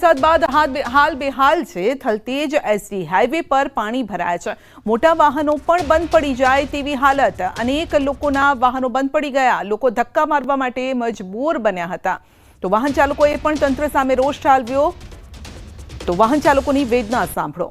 વરસાદ બાદ હાલ બેહાલ છે થલતેજ એસટી હાઈવે પર પાણી ભરાયા છે। મોટા વાહનો પણ બંધ પડી જાય તેવી હાલત। અનેક લોકોના વાહનો બંધ પડી ગયા। લોકો ધક્કા મારવા માટે મજબૂર બન્યા હતા। તો વાહન ચાલકોએ પણ તંત્ર સામે રોષ ઠાલવ્યો। તો વાહન ચાલકોની વેદના સાંભળો।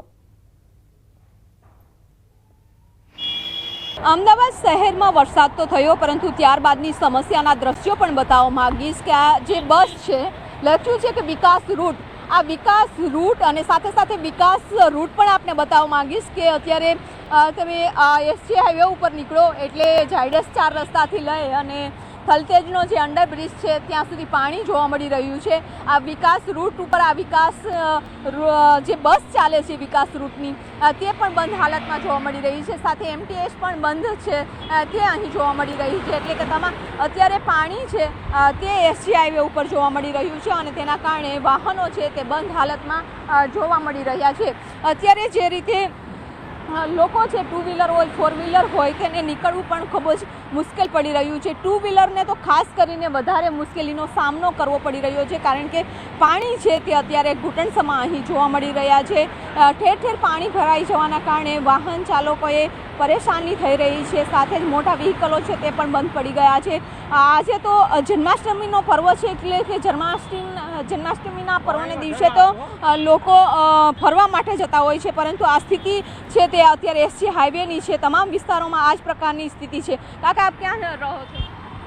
અમદાવાદ શહેરમાં વરસાદ તો થયો, પરંતુ ત્યારબાદની સમસ્યાના દ્રશ્યો પણ બતાવવા માંગીશ કે આ જે બસ છે, લખ્યું છે કે વિકાસ રૂટ, આ વિકાસ રૂટ અને સાથે સાથે વિકાસ રૂટ પણ આપને બતાવવા માંગીશ કે અત્યારે તમે એસટી હાઈવે ઉપર નીકળો એટલે ઝાયડસ 4 રસ્તાથી લઈ અને થલતેજનો જે અંડરબ્રિજ છે ત્યાં સુધી પાણી જોવા મળી રહ્યું છે। આ વિકાસ રૂટ ઉપર આ વિકાસ જે બસ ચાલે છે વિકાસ રૂટની તે પણ બંધ હાલતમાં જોવા મળી રહી છે। સાથે એમટીએસ પણ બંધ છે તે અહીં જોવા મળી રહી છે। એટલે કે અત્યારે પાણી છે તે એસટી હાઈવે ઉપર જોવા મળી રહ્યું છે અને તેના કારણે વાહનો છે તે બંધ હાલતમાં જોવા મળી રહ્યા છે। અત્યારે જે રીતે લોકો છે, 2 વ્હીલર હોય 4 વ્હીલર હોય, તેને નીકળવું પણ ખૂબ જ મુશ્કેલ પડી રહ્યું છે। 2 વ્હીલરને તો ખાસ કરીને વધારે મુશ્કેલીનો સામનો કરવો પડી રહ્યો છે, કારણ કે પાણી છે તે અત્યારે ઘૂંટણસમાં અહીં જોવા મળી રહ્યા છે। ઠેર ઠેર પાણી ભરાઈ જવાના કારણે વાહન ચાલકોએ પરેશાની થઈ રહી છે। સાથે જ મોટા વ્હીકલો છે તે પણ બંધ પડી ગયા છે। આજે તો જન્માષ્ટમીનો પર્વ છે, એટલે કે જન્માષ્ટમીના પર્વને દિવસે તો લોકો ફરવા માટે જતા હોય છે, પરંતુ આ સ્થિતિ છે તે અત્યારે એસટી હાઈવેની છે। તમામ વિસ્તારોમાં આ જ પ્રકારની સ્થિતિ છે। કાકા, આપ ક્યાં રહો છો?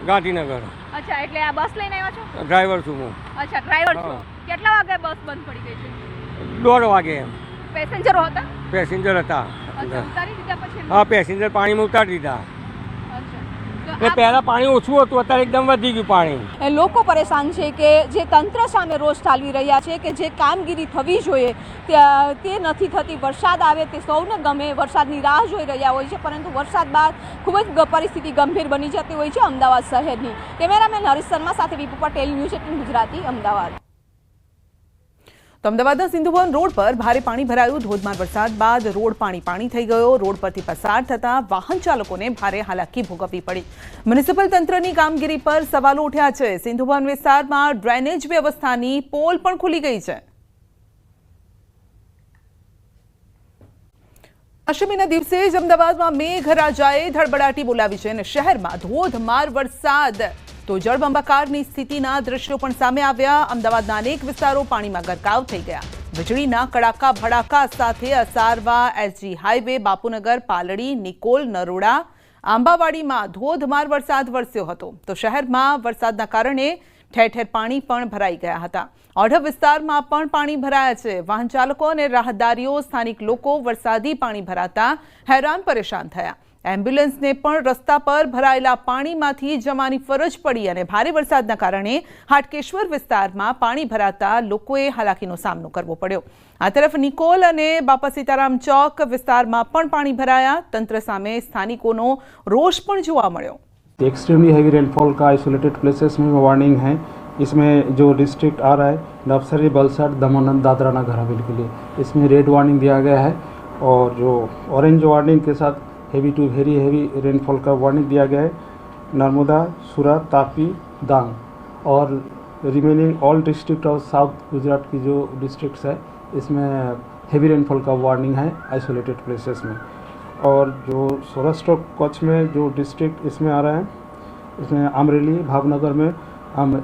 ગાંધીનગર। અચ્છા, એટલે આ બસ લઈને આવ્યા છો? ડ્રાઈવર છું હું। અચ્છા, ડ્રાઈવર છો। કેટલા વાગે બસ બંધ પડી ગઈ છે? 1:30 વાગે। પેસેન્જરો હતા? પેસેન્જર હતા। અચ્છા, ઉતારી દીધા પછી? હા, પેસેન્જર પાણીમાં ઉતારી દીધા। અચ્છા, પહેલા પાણી ઓછું હતું, અત્યારે એકદમ વધી ગયું પાણી। લોકો પરેશાન છે કે જે તંત્ર સામે રોષ ઠાલવી રહ્યા છે કે જે કામગીરી થવી જોઈએ તે નથી થતી। વરસાદ આવે તે સૌને ગમે, વરસાદની રાહ જોઈ રહ્યા હોય છે, પરંતુ વરસાદ બાદ ખૂબ જ પરિસ્થિતિ ગંભીર બની જતી હોય છે અમદાવાદ શહેરની। કેમેરામેન હરીશ શર્મા સાથે વિપુ પટેલ, ન્યૂઝ 18 ગુજરાતી, અમદાવાદ। તો અમદાવાદના સિંધુભવન રોડ પર ભારે પાણી ભરાયું। ધોધમાર વરસાદ બાદ રોડ પાણી થઈ ગયો। રોડ પરથી પસાર થતા વાહન ચાલકોને ભારે હાલાકી ભોગવવી પડી। મ્યુનિસિપલ તંત્રની કામગીરી પર સવાલો ઉઠ્યા છે। સિંધુભવન વિસ્તારમાં ડ્રેનેજ વ્યવસ્થાની પોલ પણ ખુલી ગઈ છે। અષ્ટમીના દિવસે જ અમદાવાદમાં મેઘરાજાએ ધડબડાટી બોલાવી છે અને શહેરમાં ધોધમાર વરસાદ તો જળબંબાકારની સ્થિતિના દ્રશ્યો પણ સામે આવ્યા। અમદાવાદના અનેક વિસ્તારો પાણીમાં ગરકાવ થઈ ગયા। વીજળીના કડાકા ભડાકા સાથે અસારવા એસજી હાઈવે, બાપુનગર, પાલડી, નિકોલ, નરોડા, આંબાવાડીમાં ધોધમાર વરસાદ વરસ્યો હતો। તો શહેરમાં વરસાદના કારણે ઠેર ઠેર પાણી પણ ભરાઈ ગયા હતા। ઓઢવ વિસ્તારમાં પણ પાણી ભરાયા છે। વાહન ચાલકો અને રાહદારીઓ, સ્થાનિક લોકો વરસાદી પાણી ભરાતા હેરાન પરેશાન થયા। એમ્બ્યુલન્સને પણ રસ્તા પર ભરાયેલા પાણીમાંથી જવાની ફરજ પડી અને ભારે વરસાદના કારણે હાટકેશ્વર વિસ્તારમાં પાણી ભરાતા લોકોએ હાલાકીનો સામનો કરવો પડ્યો। આ તરફ નિકોલ અને બાપા સીતારામ ચોક વિસ્તારમાં પણ પાણી ભરાયા। તંત્ર સામે સ્થાનિકોનો રોષ પણ જોવા મળ્યો। एक्सट्रीमली हैवी रेनफॉल का आइसोलेटेड प्लेसेस में वार्निंग है। इसमें जो डिस्ट्रिक्ट आ रहा है नवसारी, वलसाड, दमन, दादरा नगर हवेली के लिए, इसमें रेड वार्निंग दिया गया है और जो ऑरेंज वार्निंग के साथ heavy to very heavy rainfall का वार्निंग दिया गया है नर्मदा, सूरत, तापी, डांग और remaining all district of south Gujarat की जो डिस्ट्रिक्ट्स है इसमें हेवी रेनफॉल का वार्निंग है आइसोलेटेड प्लेसेस में। और जो सौराष्ट्र कच्छ में जो डिस्ट्रिक्ट इसमें आ रहा है, इसमें अमरेली, भावनगर में हम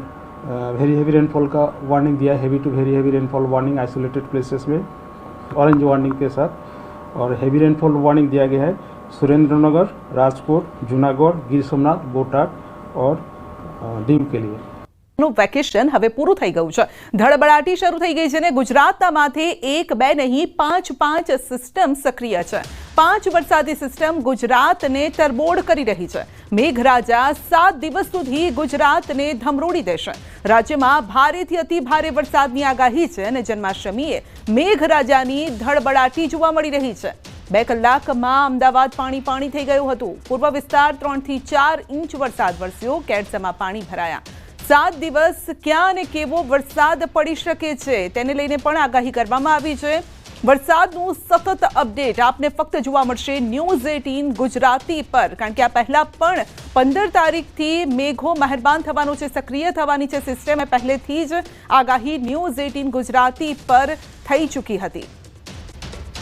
वेरी हेवी रेनफॉल का वार्निंग दिया है। Heavy to very heavy rainfall warning isolated places में ऑरेंज वार्निंग के साथ। और हेवी रेनफॉल वार्निंग दिया गया है सुरेंद्रनगर, राजकोट, जूनागढ़, गिर सोमनाथ, बोटाद और दीव के लिए। વેકેશન હવે પૂરું થઈ ગયું છે। ધડબડાટી શરૂ થઈ ગઈ છે અને ગુજરાતના માથે 1, 2 નહીં 5 સિસ્ટમ સક્રિય છે। 5 વરસાદી સિસ્ટમ ગુજરાતને તરબોળ કરી રહી છે। મેઘરાજા 7 દિવસ સુધી ગુજરાતને ધમરોડી દેશે। રાજ્યમાં ભારેથી અતિ ભારે વરસાદની આગાહી છે અને જન્માષ્ટમીએ મેઘરાજાની ધડબડાટી જોવા મળી રહી છે। 2 કલાકમાં અમદાવાદ પાણી થઈ ગયું હતું। પૂર્વ વિસ્તાર 3 થી 4 ઇંચ વરસાદ વરસ્યો। કેડસમાં પાણી ભરાયા। 7 દિવસ ક્યાં અને કેવો વરસાદ પડી શકે છે તેને લઈને પણ આગાહી કરવામાં આવી છે। વરસાદનું સતત અપડેટ આપને ફક્ત જોવા મળશે ન્યૂઝ 18 ગુજરાતી પર, કારણ કે આ પહેલા પણ 15 તારીખથી મેઘો મહેરબાન થવાનો છે, સક્રિય થવાની છે સિસ્ટમ. પહેલેથી જ આગાહી ન્યૂઝ 18 ગુજરાતી પર થઈ ચૂકી હતી.